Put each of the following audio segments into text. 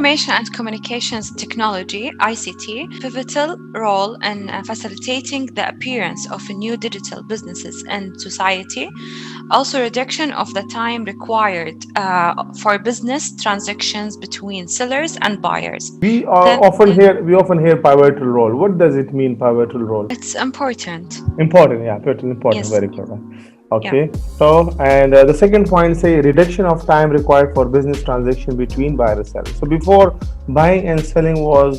Information and Communications Technology (ICT) pivotal role in facilitating the appearance of new digital businesses in society. Also, reduction of the time required for business transactions between sellers and buyers. Then We often hear pivotal role. What does it mean, pivotal role? it's important. Important, yeah, totally important, Yes. very important. Yeah. Okay, so and the second point say reduction of time required for business transaction between buyer and seller. So before buying and selling was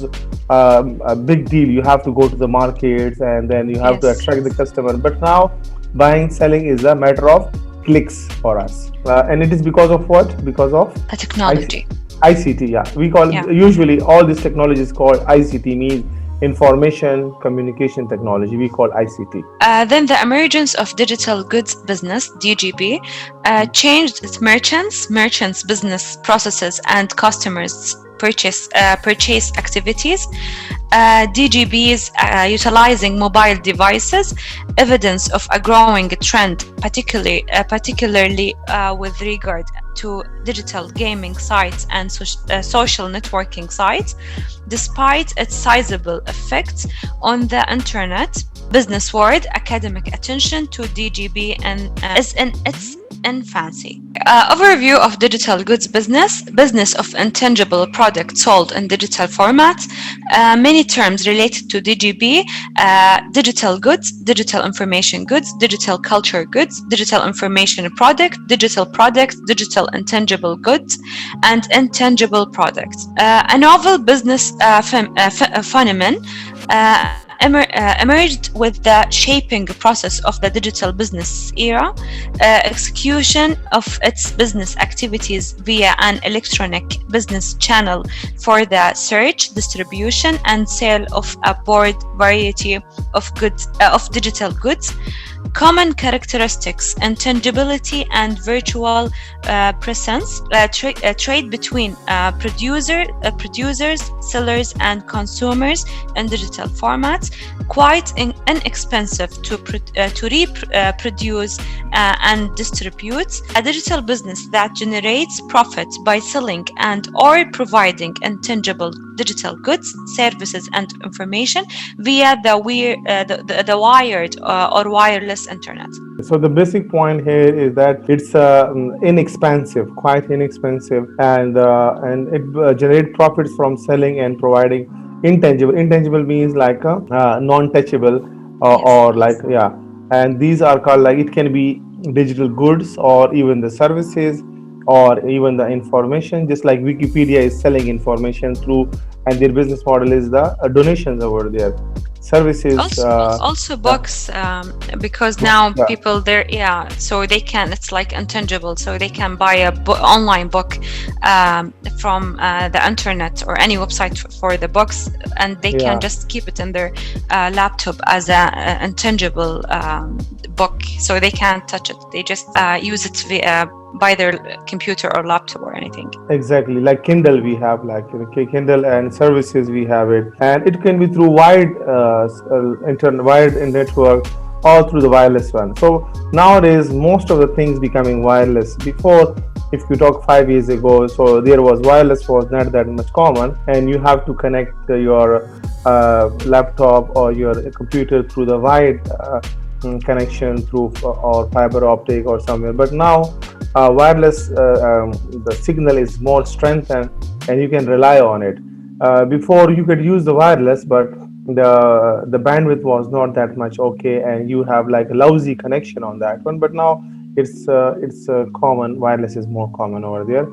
a big deal. You have to go to the markets and then you have to Yes. attract the customer. But now buying selling is a matter of clicks for us, and it is because of what? Because of A IC, technology. ICT. Yeah, we call Yeah. usually all this technology is called ICT, means information communication technology. We call ICT. Then the emergence of digital goods business (DGB) changed its merchants' business processes and customers' purchase activities. DGBs utilizing mobile devices, evidence of a growing trend, particularly with regard to digital gaming sites and social networking sites. Despite its sizable effects on the internet business world, academic attention to DGB is in its infancy. Overview of digital goods business of intangible products sold in digital formats. Many terms related to DGB: digital goods, digital information goods, digital culture goods, digital information products, digital intangible goods, and intangible products. A novel business phenomenon emerged with the shaping process of the digital business era, execution of its business activities via an electronic business channel for the search, distribution, and sale of a broad variety of digital goods. Common characteristics: intangibility and virtual presence, trade between producers, sellers, and consumers in digital formats, quite inexpensive to reproduce and distribute. A digital business that generates profit by selling and or providing intangible digital goods, services, and information via the wired or wireless internet. So the basic point here is that it's inexpensive, quite inexpensive, and it generate profits from selling and providing intangible. Intangible means like a non-touchable, Yes. or like, yeah, and these are called, like, it can be digital goods or even the services or even the information. Just like Wikipedia is selling information through, and their business model is the donations over there. Services, Also yeah, books, because now yeah. people there, yeah, so they can, it's like intangible, so they can buy a online book from the internet or any website for the books, and they can Yeah, just keep it in their laptop as a intangible book, so they can't touch it, they just use it by their computer or laptop or anything. exactly. Like Kindle, we have, like, Kindle and services, we have it, and it can be through wide wired network or through the wireless one. So nowadays, most of the things becoming wireless. Before, if you talk 5 years ago, so there was wireless was not that much common, and you have to connect your laptop or your computer through the wide connection through or fiber optic or somewhere. But now wireless, the signal is more strengthened and you can rely on it. Before you could use the wireless, but the bandwidth was not that much okay, and you have like a lousy connection on that one. But now it's common. Wireless is more common over there.